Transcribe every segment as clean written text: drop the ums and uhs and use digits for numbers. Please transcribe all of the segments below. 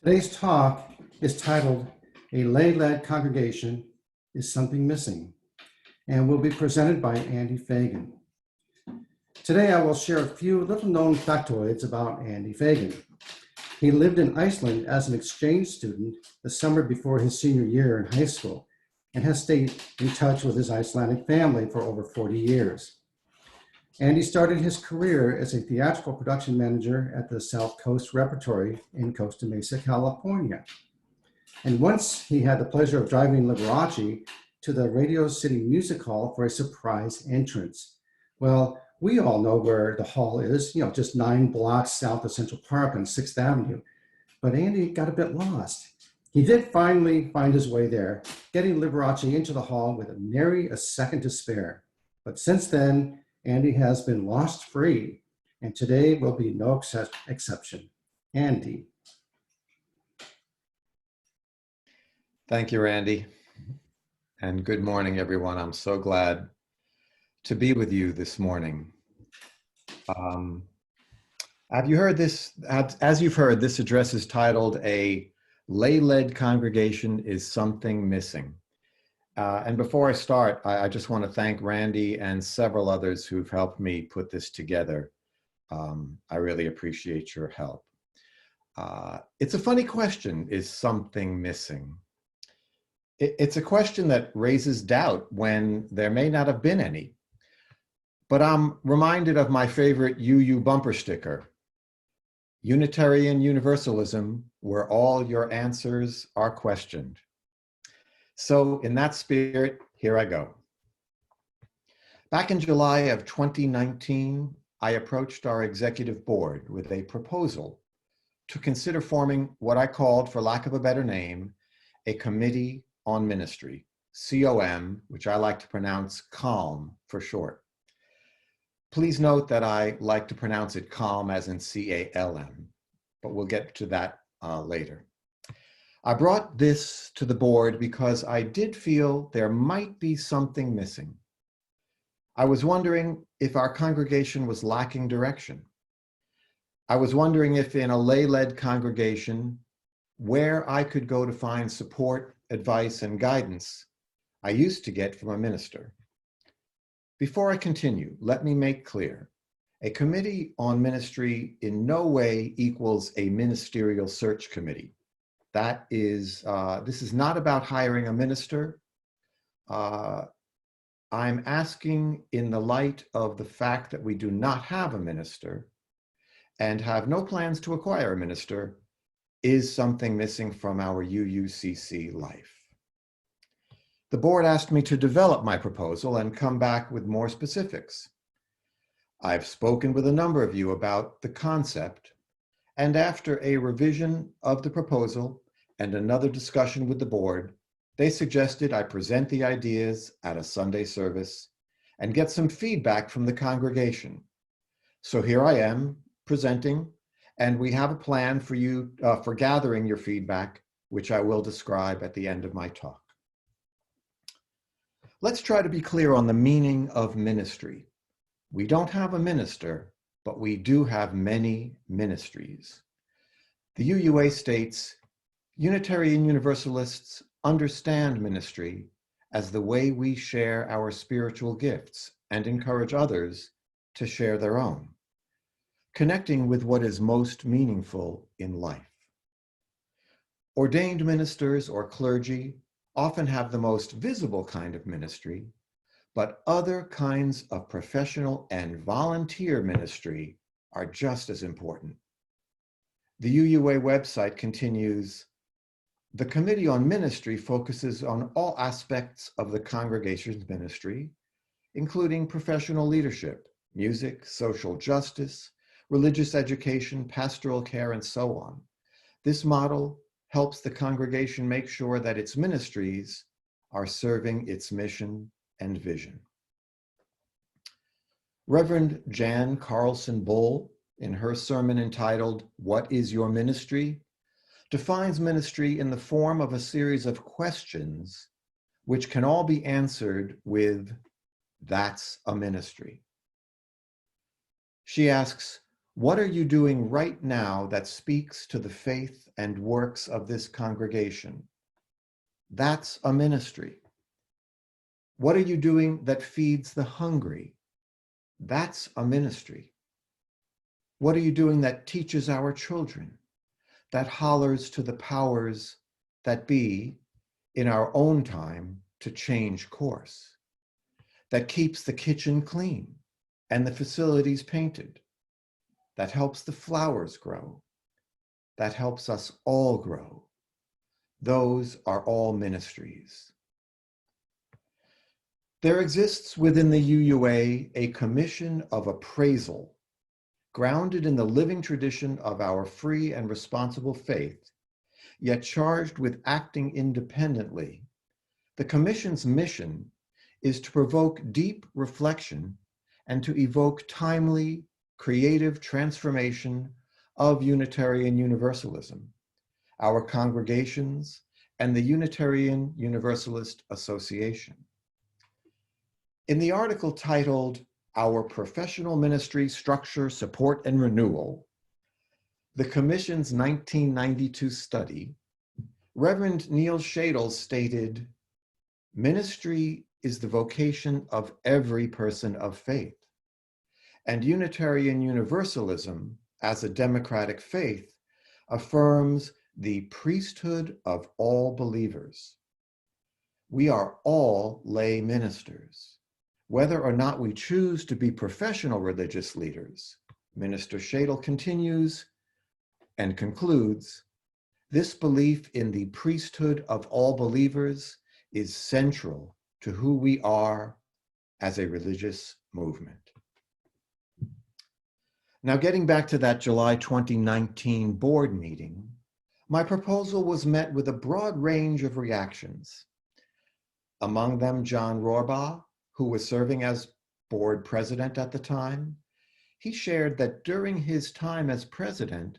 Today's talk is titled, A Lay-Led Congregation is Something Missing, and will be presented by Andy Feigin. Today I will share a few little-known factoids about Andy Feigin. He lived in Iceland as an exchange student the summer before his senior year in high school and has stayed in touch with his Icelandic family for over 40 years. Andy started his career as a theatrical production manager at the South Coast Repertory in Costa Mesa, California. And once he had the pleasure of driving Liberace to the Radio City Music Hall for a surprise entrance. Well, we all know where the hall is, just 9 blocks south of Central Park on 6th Avenue. But Andy got a bit lost. He did finally find his way there, getting Liberace into the hall with nary a second to spare. But since then, Andy has been lost free, and today will be no exception. Andy. Thank you, Randy. And good morning, everyone. I'm so glad to be with you this morning. Have you heard this? As you've heard, this address is titled, A Lay-Led Congregation is Something Missing. And before I start, I just want to thank Randy and several others who've helped me put this together. I really appreciate your help. It's a funny question, is something missing? It's a question that raises doubt when there may not have been any. But I'm reminded of my favorite UU bumper sticker, Unitarian Universalism, where all your answers are questioned. So in that spirit, here I go. Back in July of 2019, I approached our executive board with a proposal to consider forming what I called, for lack of a better name, a Committee on Ministry, COM, which I like to pronounce CALM for short. Please note that I like to pronounce it CALM as in C-A-L-M, but we'll get to that later. I brought this to the board because I did feel there might be something missing. I was wondering if our congregation was lacking direction. I was wondering if in a lay-led congregation, where I could go to find support, advice, and guidance I used to get from a minister. Before I continue, let me make clear, a committee on ministry in no way equals a ministerial search committee. That is, this is not about hiring a minister. I'm asking, in the light of the fact that we do not have a minister and have no plans to acquire a minister, is something missing from our UUCC life? The board asked me to develop my proposal and come back with more specifics. I've spoken with a number of you about the concept, and after a revision of the proposal and another discussion with the board, they suggested I present the ideas at a Sunday service and get some feedback from the congregation. So here I am presenting, and we have a plan for you for gathering your feedback, which I will describe at the end of my talk. Let's try to be clear on the meaning of ministry. We don't have a minister, but we do have many ministries. The UUA states, Unitarian Universalists understand ministry as the way we share our spiritual gifts and encourage others to share their own, connecting with what is most meaningful in life. Ordained ministers or clergy often have the most visible kind of ministry, but other kinds of professional and volunteer ministry are just as important. The UUA website continues, the Committee on Ministry focuses on all aspects of the congregation's ministry, including professional leadership, music, social justice, religious education, pastoral care, and so on. This model helps the congregation make sure that its ministries are serving its mission and vision. Reverend Jan Carlson Bull, in her sermon entitled, What is Your Ministry?, defines ministry in the form of a series of questions which can all be answered with, that's a ministry. She asks, What are you doing right now that speaks to the faith and works of this congregation? That's a ministry. What are you doing that feeds the hungry? That's a ministry. What are you doing that teaches our children, that hollers to the powers that be in our own time to change course, that keeps the kitchen clean and the facilities painted, that helps the flowers grow, that helps us all grow? Those are all ministries. There exists within the UUA a commission of appraisal, grounded in the living tradition of our free and responsible faith, yet charged with acting independently. The commission's mission is to provoke deep reflection and to evoke timely, creative transformation of Unitarian Universalism, our congregations, and the Unitarian Universalist Association. In the article titled Our Professional Ministry Structure, Support, and Renewal, the Commission's 1992 study, Reverend Neil Shadle stated, "Ministry is the vocation of every person of faith, and Unitarian Universalism, as a democratic faith, affirms the priesthood of all believers. We are all lay ministers. Whether or not we choose to be professional religious leaders," Minister Shadle continues and concludes, "this belief in the priesthood of all believers is central to who we are as a religious movement." Now, getting back to that July 2019 board meeting, my proposal was met with a broad range of reactions. Among them, John Rohrbaugh, who was serving as board president at the time, he shared that during his time as president,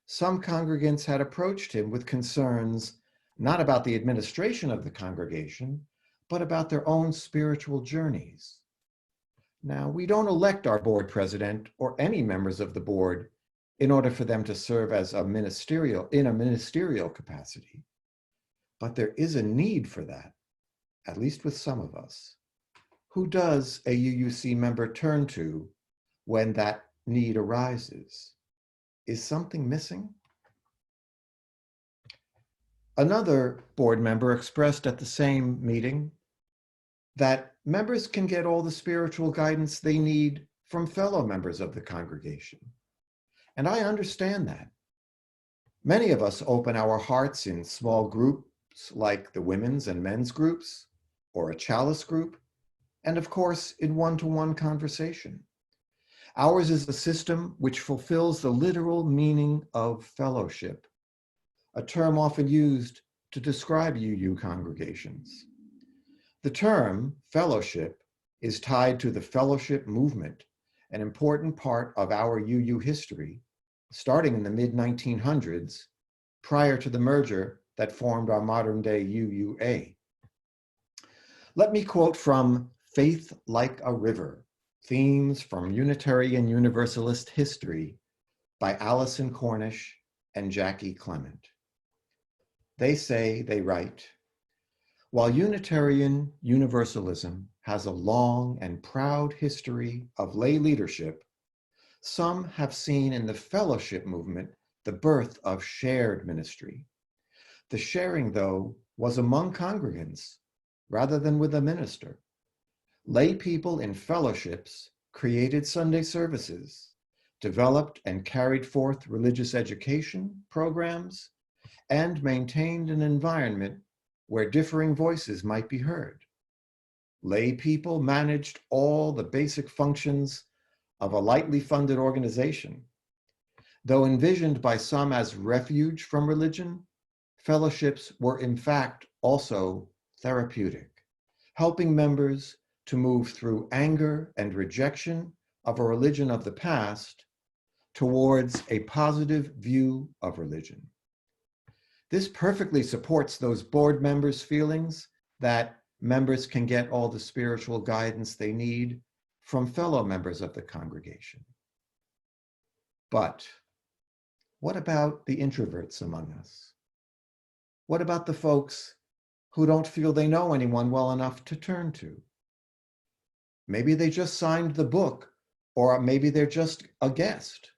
some congregants had approached him with concerns not about the administration of the congregation, but about their own spiritual journeys. Now, we don't elect our board president or any members of the board in order for them to serve as in a ministerial capacity, but there is a need for that, at least with some of us. Who does a UUC member turn to when that need arises? Is something missing? Another board member expressed at the same meeting that members can get all the spiritual guidance they need from fellow members of the congregation. And I understand that. Many of us open our hearts in small groups like the women's and men's groups, or a chalice group, and of course, in one-to-one conversation. Ours is a system which fulfills the literal meaning of fellowship, a term often used to describe UU congregations. The term fellowship is tied to the fellowship movement, an important part of our UU history, starting in the mid-1900s, prior to the merger that formed our modern-day UUA. Let me quote from Faith Like a River, Themes from Unitarian Universalist History by Allison Cornish and Jackie Clement. They write, "While Unitarian Universalism has a long and proud history of lay leadership, some have seen in the fellowship movement the birth of shared ministry. The sharing, though, was among congregants rather than with a minister. Lay people in fellowships created Sunday services, developed and carried forth religious education programs, and maintained an environment where differing voices might be heard. Lay people managed all the basic functions of a lightly funded organization. Though envisioned by some as refuge from religion, fellowships were in fact also therapeutic, helping members to move through anger and rejection of a religion of the past towards a positive view of religion. This perfectly supports those board members' feelings that members can get all the spiritual guidance they need from fellow members of the congregation. But what about the introverts among us? What about the folks who don't feel they know anyone well enough to turn to? Maybe they just signed the book, or maybe they're just a guest.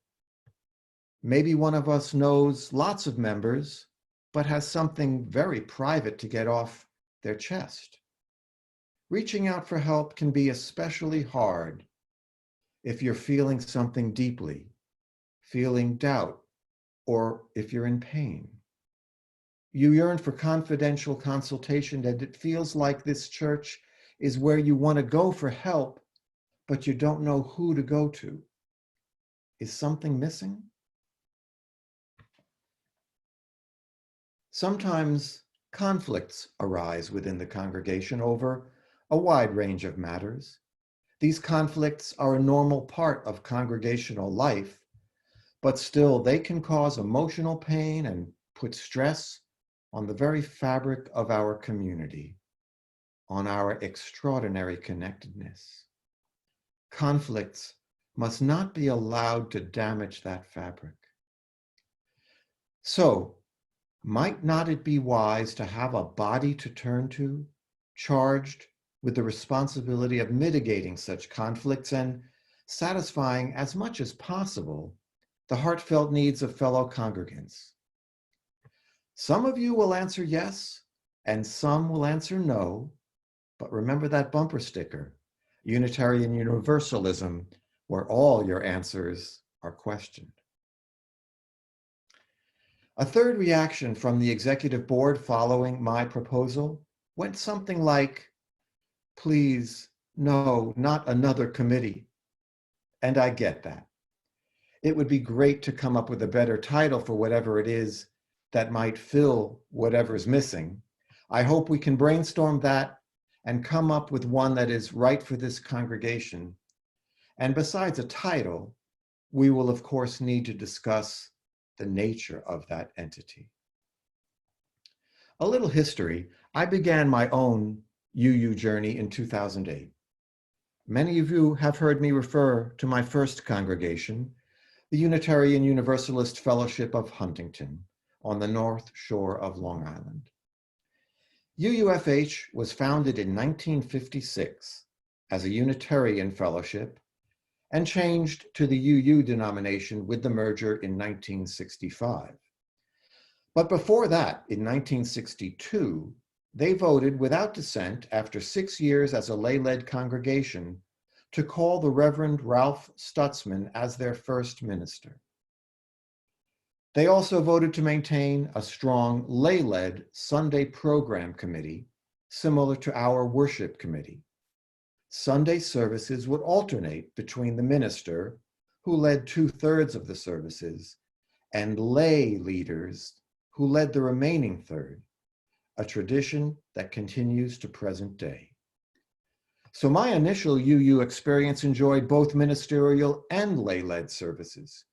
Maybe one of us knows lots of members, but has something very private to get off their chest. Reaching out for help can be especially hard if you're feeling something deeply, feeling doubt, or if you're in pain. You yearn for confidential consultation, and it feels like this church is where you want to go for help, but you don't know who to go to. Is something missing? Sometimes conflicts arise within the congregation over a wide range of matters. These conflicts are a normal part of congregational life, but still they can cause emotional pain and put stress on the very fabric of our community, on our extraordinary connectedness. Conflicts must not be allowed to damage that fabric. So, might not it be wise to have a body to turn to, charged with the responsibility of mitigating such conflicts and satisfying as much as possible the heartfelt needs of fellow congregants? Some of you will answer yes, and some will answer no, but remember that bumper sticker, Unitarian Universalism, where all your answers are questioned. A third reaction from the executive board following my proposal went something like, please, no, not another committee. And I get that. It would be great to come up with a better title for whatever it is that might fill whatever's missing. I hope we can brainstorm that and come up with one that is right for this congregation. And besides a title, we will of course need to discuss the nature of that entity. A little history. I began my own UU journey in 2008. Many of you have heard me refer to my first congregation, the Unitarian Universalist Fellowship of Huntington, on the North Shore of Long Island. UUFH was founded in 1956 as a Unitarian fellowship and changed to the UU denomination with the merger in 1965. But before that, in 1962, they voted without dissent after 6 years as a lay-led congregation to call the Reverend Ralph Stutzman as their first minister. They also voted to maintain a strong lay-led Sunday program committee, similar to our worship committee. Sunday services would alternate between the minister, who led 2/3 of the services, and lay leaders who led the remaining third, a tradition that continues to present day. So my initial UU experience enjoyed both ministerial and lay-led services.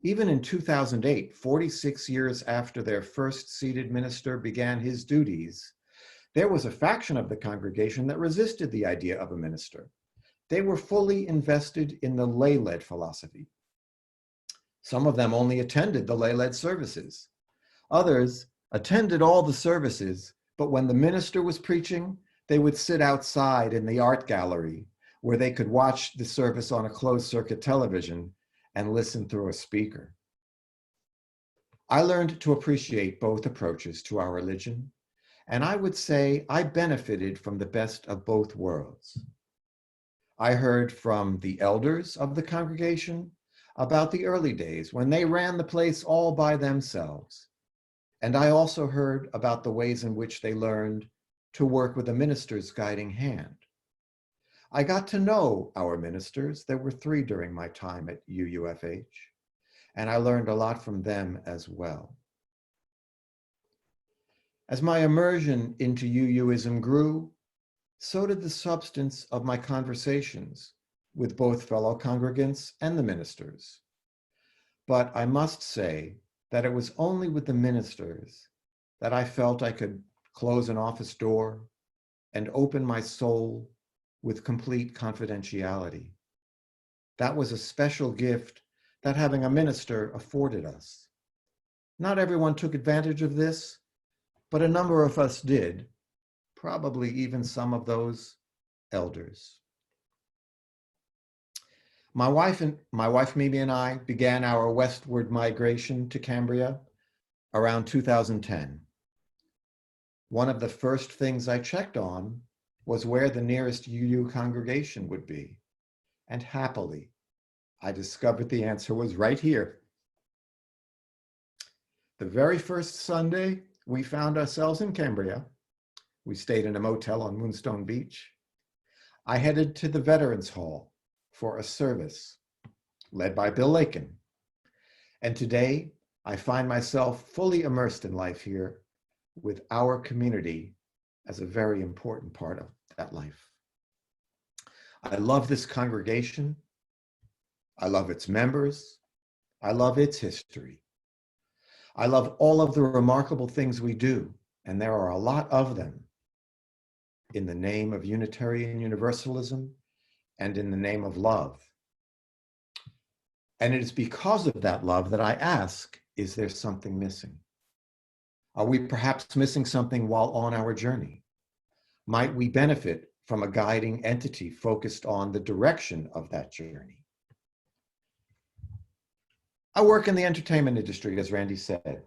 Even in 2008, 46 years after their first seated minister began his duties, there was a faction of the congregation that resisted the idea of a minister. They were fully invested in the lay-led philosophy. Some of them only attended the lay-led services. Others attended all the services, but when the minister was preaching, they would sit outside in the art gallery where they could watch the service on a closed-circuit television and listen through a speaker. I learned to appreciate both approaches to our religion, and I would say I benefited from the best of both worlds. I heard from the elders of the congregation about the early days when they ran the place all by themselves. And I also heard about the ways in which they learned to work with a minister's guiding hand. I got to know our ministers. There were 3 during my time at UUFH, and I learned a lot from them as well. As my immersion into UUism grew, so did the substance of my conversations with both fellow congregants and the ministers. But I must say that it was only with the ministers that I felt I could close an office door and open my soul with complete confidentiality. That was a special gift that having a minister afforded us. Not everyone took advantage of this, but a number of us did, probably even some of those elders. My wife Mimi and I began our westward migration to Cambria around 2010. One of the first things I checked on was where the nearest UU congregation would be. And happily, I discovered the answer was right here. The very first Sunday we found ourselves in Cambria, we stayed in a motel on Moonstone Beach. I headed to the Veterans Hall for a service led by Bill Lakin. And today I find myself fully immersed in life here with our community as a very important part of that life. I love this congregation. I love its members. I love its history. I love all of the remarkable things we do, and there are a lot of them, in the name of Unitarian Universalism and in the name of love. And it is because of that love that I ask, is there something missing? Are we perhaps missing something while on our journey? Might we benefit from a guiding entity focused on the direction of that journey? I work in the entertainment industry, as Randy said.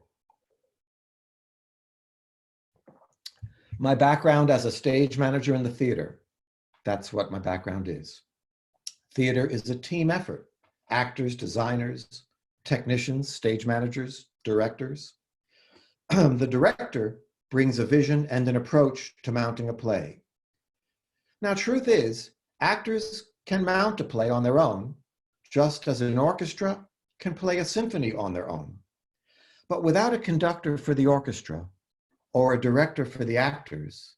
My background as a stage manager in the theater, that's what my background is. Theater is a team effort. Actors, designers, technicians, stage managers, directors. The director brings a vision and an approach to mounting a play. Now, truth is, actors can mount a play on their own, just as an orchestra can play a symphony on their own. But without a conductor for the orchestra or a director for the actors,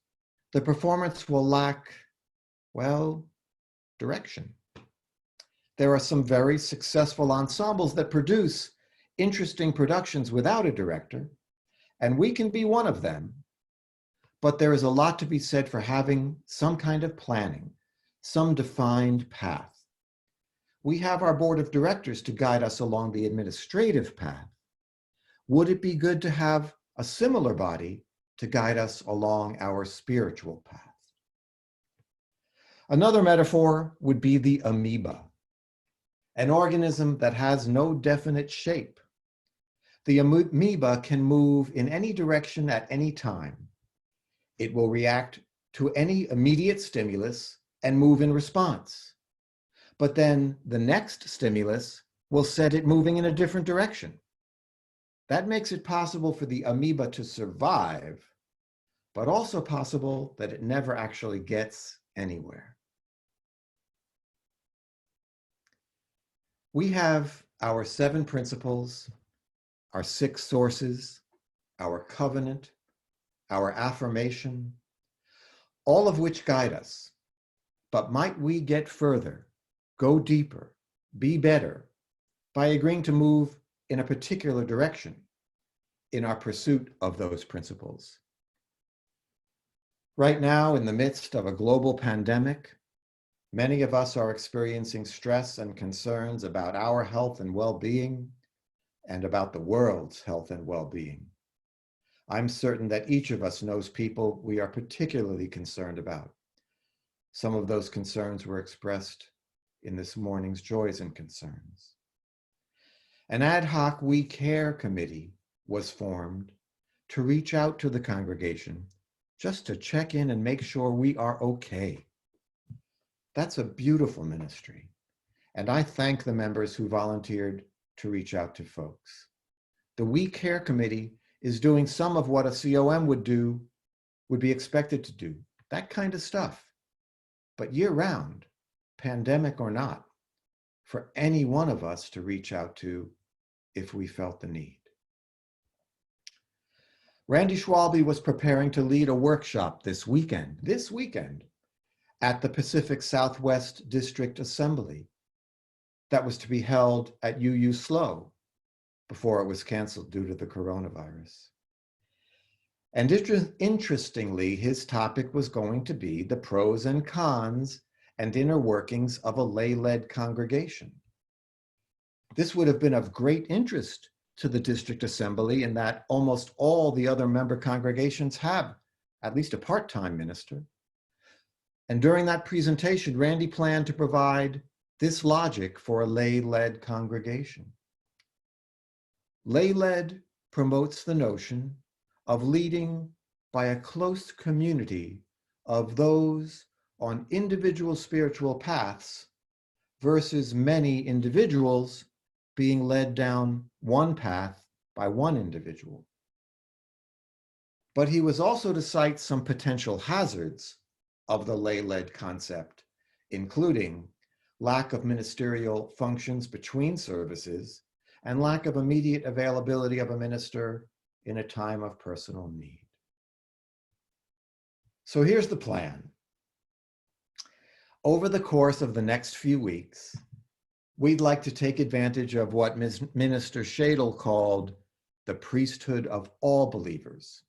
the performance will lack, well, direction. There are some very successful ensembles that produce interesting productions without a director, and we can be one of them. But there is a lot to be said for having some kind of planning, some defined path. We have our board of directors to guide us along the administrative path. Would it be good to have a similar body to guide us along our spiritual path? Another metaphor would be the amoeba, an organism that has no definite shape. The amoeba can move in any direction at any time. It will react to any immediate stimulus and move in response. But then the next stimulus will set it moving in a different direction. That makes it possible for the amoeba to survive, but also possible that it never actually gets anywhere. We have our 7 principles, our 6 sources, our covenant, our affirmation, all of which guide us. But might we get further, go deeper, be better by agreeing to move in a particular direction in our pursuit of those principles? Right now, in the midst of a global pandemic, many of us are experiencing stress and concerns about our health and well-being and about the world's health and well-being. I'm certain that each of us knows people we are particularly concerned about. Some of those concerns were expressed in this morning's joys and concerns. An ad hoc We Care committee was formed to reach out to the congregation just to check in and make sure we are okay. That's a beautiful ministry, and I thank the members who volunteered to reach out to folks. The We Care committee is doing some of what a COM would be expected to do, that kind of stuff. But year-round, pandemic or not, for any one of us to reach out to if we felt the need. Randy Schwalbe was preparing to lead a workshop this weekend, at the Pacific Southwest District Assembly that was to be held at UU SLO before it was canceled due to the coronavirus. And interestingly, his topic was going to be the pros and cons and inner workings of a lay-led congregation. This would have been of great interest to the district assembly in that almost all the other member congregations have at least a part-time minister. And during that presentation, Randy planned to provide this logic for a lay-led congregation. Lay-led promotes the notion of leading by a close community of those on individual spiritual paths versus many individuals being led down one path by one individual. But he was also to cite some potential hazards of the lay-led concept, including lack of ministerial functions between services and lack of immediate availability of a minister in a time of personal need. So here's the plan. Over the course of the next few weeks, we'd like to take advantage of what Minister Shadle called the priesthood of all believers.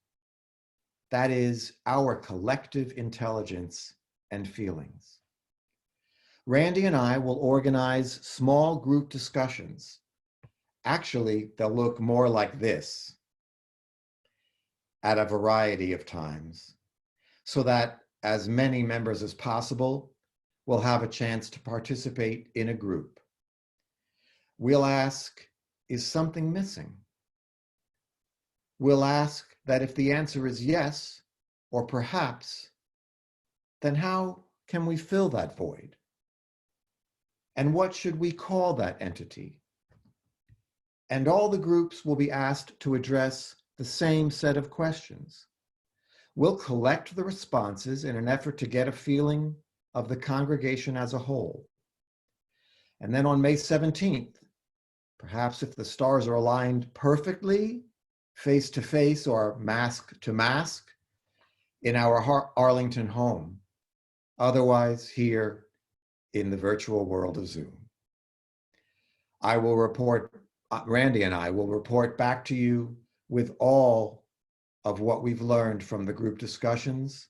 That is, our collective intelligence and feelings. Randy and I will organize small group discussions. Actually, they'll look more like this at a variety of times, so that as many members as possible will have a chance to participate in a group. We'll ask, is something missing? We'll ask that if the answer is yes, or perhaps, then how can we fill that void? And what should we call that entity? And all the groups will be asked to address the same set of questions. We'll collect the responses in an effort to get a feeling of the congregation as a whole. And then on May 17th, perhaps if the stars are aligned perfectly, face to face or mask to mask, in our Arlington home, otherwise here in the virtual world of Zoom. Randy and I will report back to you with all of what we've learned from the group discussions,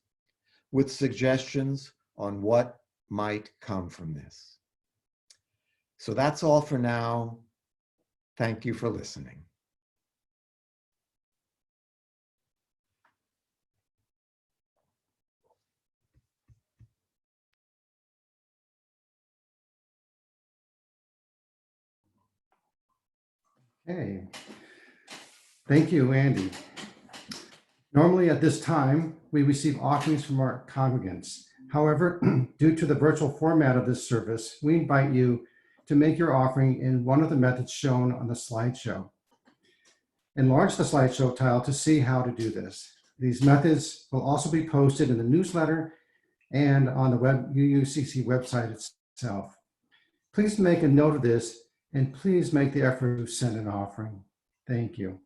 with suggestions on what might come from this. So that's all for now. Thank you for listening. Okay. Thank you, Andy. Normally at this time, we receive offerings from our congregants. However, due to the virtual format of this service, we invite you to make your offering in one of the methods shown on the slideshow. Enlarge the slideshow tile to see how to do this. These methods will also be posted in the newsletter and on the UUCC website itself. Please make a note of this and please make the effort to send an offering. Thank you.